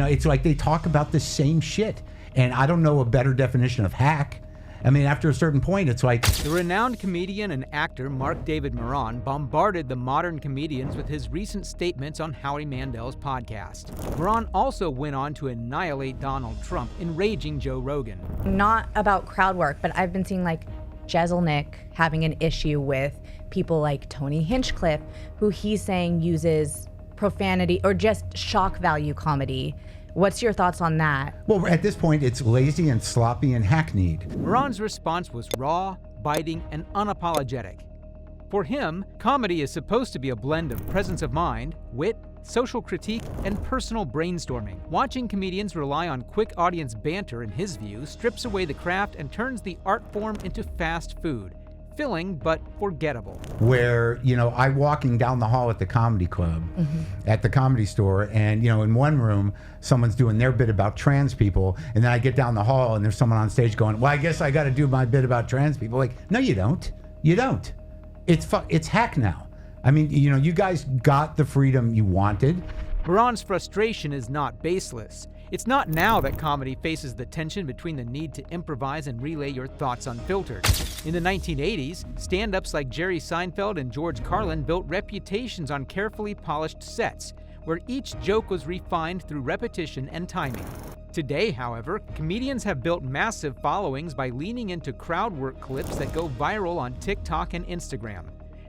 It's like they talk about the same shit. And I don't know a better definition of hack. I mean, after a certain point, it's like... The renowned comedian and actor Marc Maron bombarded the modern comedians with his recent statements on Howie Mandel's podcast. Maron also went on to annihilate Donald Trump, enraging Joe Rogan. Not about crowd work, but I've been seeing like Jeselnik having an issue with people like Tony Hinchcliffe, who he's saying uses profanity or just shock value comedy. What's your thoughts on that? Well, at this point, it's lazy and sloppy and hackneyed. Maron's response was raw, biting, and unapologetic. For him, comedy is supposed to be a blend of presence of mind, wit, social critique, and personal brainstorming. Watching comedians rely on quick audience banter, in his view, strips away the craft and turns the art form into fast food. Filling, but forgettable. Where, I'm walking down the hall at the comedy club, at the Comedy Store, and, in one room, someone's doing their bit about trans people, and then I get down the hall and there's someone on stage going, well, I guess I got to do my bit about trans people. Like, no, you don't. You don't. It's hack now. I mean, you guys got the freedom you wanted. Maron's frustration is not baseless. It's not now that comedy faces the tension between the need to improvise and relay your thoughts unfiltered. In the 1980s, stand-ups like Jerry Seinfeld and George Carlin built reputations on carefully polished sets, where each joke was refined through repetition and timing. Today, however, comedians have built massive followings by leaning into crowd work clips that go viral on TikTok and Instagram.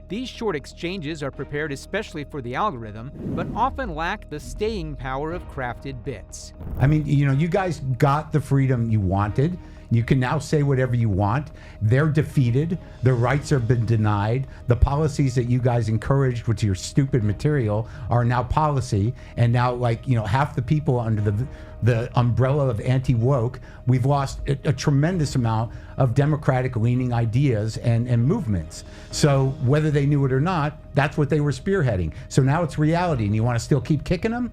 These short exchanges are prepared especially for the algorithm, but often lack the staying power of crafted bits. I mean, you guys got the freedom you wanted. You can now say whatever you want. They're defeated. Their rights have been denied. The policies that you guys encouraged with your stupid material are now policy. And now, half the people under the umbrella of anti-woke, we've lost a tremendous amount of democratic-leaning ideas and movements. So whether they knew it or not, that's what they were spearheading. So now it's reality, and you want to still keep kicking them?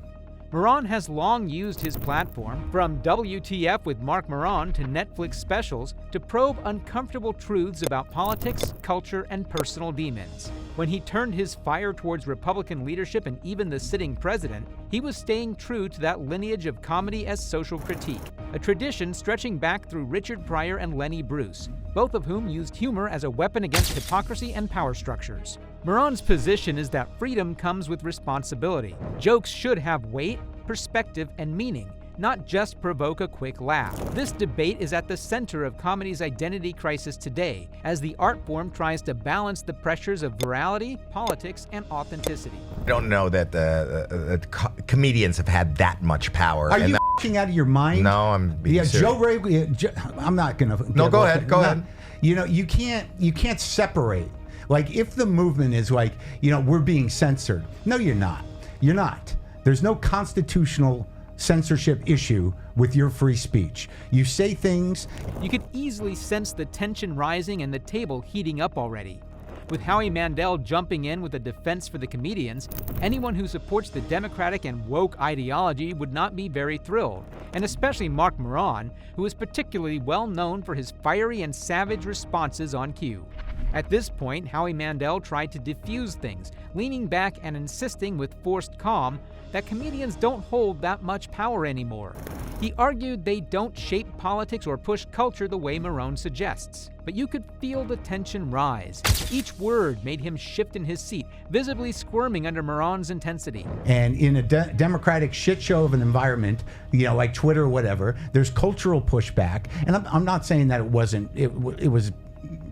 Maron has long used his platform, from WTF with Marc Maron to Netflix specials, to probe uncomfortable truths about politics, culture, and personal demons. When he turned his fire towards Republican leadership and even the sitting president, he was staying true to that lineage of comedy as social critique, a tradition stretching back through Richard Pryor and Lenny Bruce, both of whom used humor as a weapon against hypocrisy and power structures. Maron's position is that freedom comes with responsibility. Jokes should have weight, perspective, and meaning, not just provoke a quick laugh. This debate is at the center of comedy's identity crisis today, as the art form tries to balance the pressures of virality, politics, and authenticity. I don't know that the comedians have had that much power. Are you f***ing out of your mind? No, I'm being serious. Joe Rogan. I'm not gonna. No, go ahead. Go ahead. You can't separate. Like, if the movement is like, we're being censored. No, you're not. You're not. There's no constitutional censorship issue with your free speech. You say things. You could easily sense the tension rising and the table heating up already. With Howie Mandel jumping in with a defense for the comedians, anyone who supports the democratic and woke ideology would not be very thrilled, and especially Marc Maron, who is particularly well known for his fiery and savage responses on cue. At this point, Howie Mandel tried to diffuse things, leaning back and insisting with forced calm that comedians don't hold that much power anymore. He argued they don't shape politics or push culture the way Maron suggests. But you could feel the tension rise. Each word made him shift in his seat, visibly squirming under Maron's intensity. And in a democratic shit show of an environment, like Twitter or whatever, there's cultural pushback. And I'm not saying that it was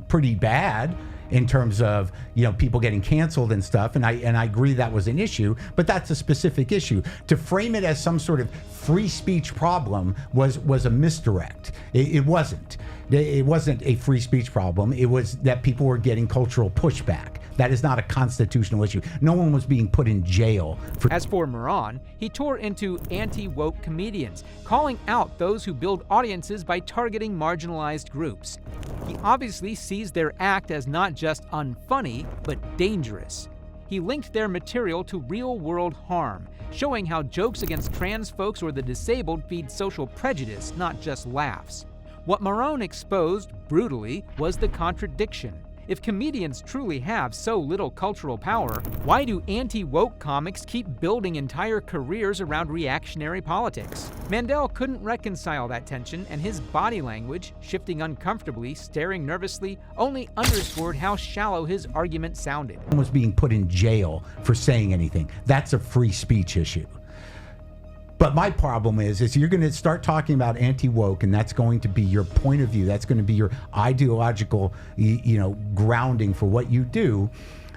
pretty bad in terms of people getting canceled and stuff, and I agree that was an issue, but that's a specific issue. To frame it as some sort of free speech problem was a misdirect. It wasn't. It wasn't a free speech problem. It was that people were getting cultural pushback. That is not a constitutional issue. No one was being put in jail for... As for Maron, he tore into anti-woke comedians, calling out those who build audiences by targeting marginalized groups. He obviously sees their act as not just unfunny, but dangerous. He linked their material to real-world harm, showing how jokes against trans folks or the disabled feed social prejudice, not just laughs. What Maron exposed, brutally, was the contradiction. If comedians truly have so little cultural power, why do anti-woke comics keep building entire careers around reactionary politics? Mandel couldn't reconcile that tension, and his body language, shifting uncomfortably, staring nervously, only underscored how shallow his argument sounded. Was being put in jail for saying anything. That's a free speech issue. But my problem is you're going to start talking about anti-woke, and that's going to be your point of view. That's going to be your ideological, grounding for what you do.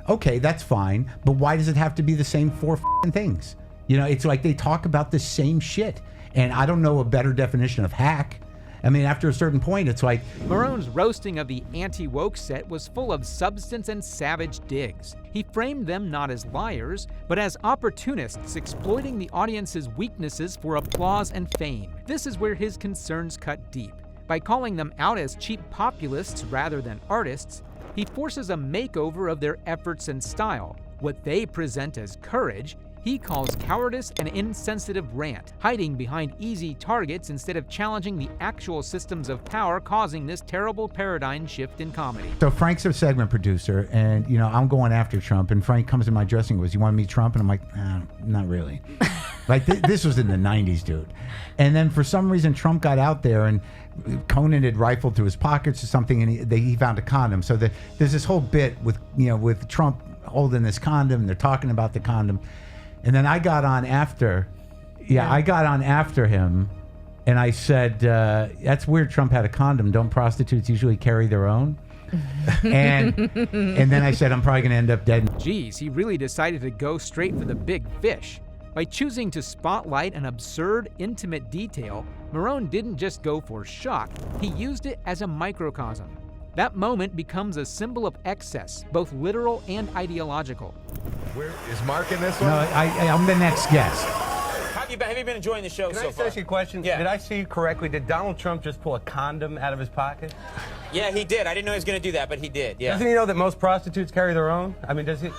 Okay, that's fine. But why does it have to be the same four things? It's like they talk about the same shit. And I don't know a better definition of hack. I mean, after a certain point, it's like... Maron's roasting of the anti-woke set was full of substance and savage digs. He framed them not as liars, but as opportunists exploiting the audience's weaknesses for applause and fame. This is where his concerns cut deep. By calling them out as cheap populists rather than artists, he forces a makeover of their efforts and style. What they present as courage, he calls cowardice and insensitive rant, hiding behind easy targets instead of challenging the actual systems of power causing this terrible paradigm shift in comedy. So Frank's a segment producer, and I'm going after Trump, and Frank comes in my dressing room, goes, "You want to meet Trump?" And I'm like, not really. Like this was in the 90s, dude. And then for some reason Trump got out there, and Conan had rifled through his pockets or something, and he found a condom. So there's this whole bit with Trump holding this condom, and they're talking about the condom. And then I got on after, I got on after him, and I said, "That's weird. Trump had a condom. Don't prostitutes usually carry their own?" and then I said, "I'm probably gonna end up dead." Geez, he really decided to go straight for the big fish. By choosing to spotlight an absurd, intimate detail, Maron didn't just go for shock. He used it as a microcosm. That moment becomes a symbol of excess, both literal and ideological. Where is Mark in this one? No, I'm the next guest. Have you been enjoying the show so far? Can I ask you a question? Yeah. Did I see you correctly? Did Donald Trump just pull a condom out of his pocket? Yeah, he did. I didn't know he was going to do that, but he did. Yeah. Doesn't he know that most prostitutes carry their own? I mean, does he?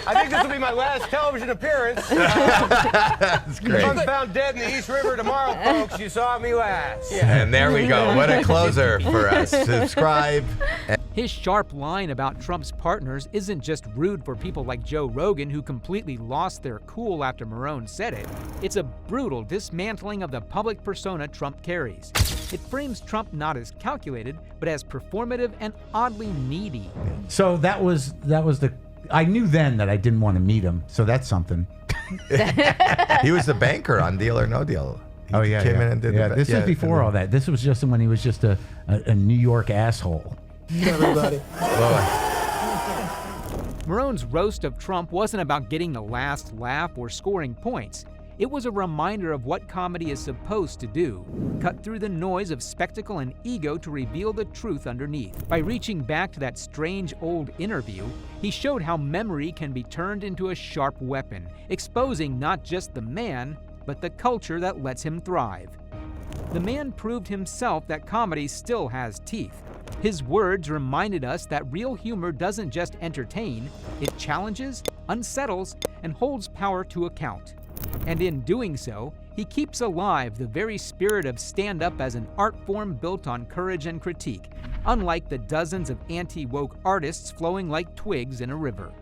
I think this will be my last television appearance. That's great. If I'm found dead in the East River tomorrow, folks, you saw me last. Yeah. And there we go. What a closer for us. Subscribe. His sharp line about Trump's partners isn't just rude for people like Joe Rogan, who completely lost their cool after Maron said it. It's a brutal dismantling of the public persona Trump carries. It frames Trump not as calculated, but as performative and oddly needy. So that was the. I knew then that I didn't want to meet him, so that's something. He was the banker on Deal or No Deal. He came in and did the This was before all that. This was just when he was just a New York asshole. Everybody. Maron's roast of Trump wasn't about getting the last laugh or scoring points. It was a reminder of what comedy is supposed to do: cut through the noise of spectacle and ego to reveal the truth underneath. By reaching back to that strange old interview, he showed how memory can be turned into a sharp weapon, exposing not just the man, but the culture that lets him thrive. The man proved himself that comedy still has teeth. His words reminded us that real humor doesn't just entertain, it challenges, unsettles, and holds power to account. And in doing so, he keeps alive the very spirit of stand-up as an art form built on courage and critique, unlike the dozens of anti-woke artists flowing like twigs in a river.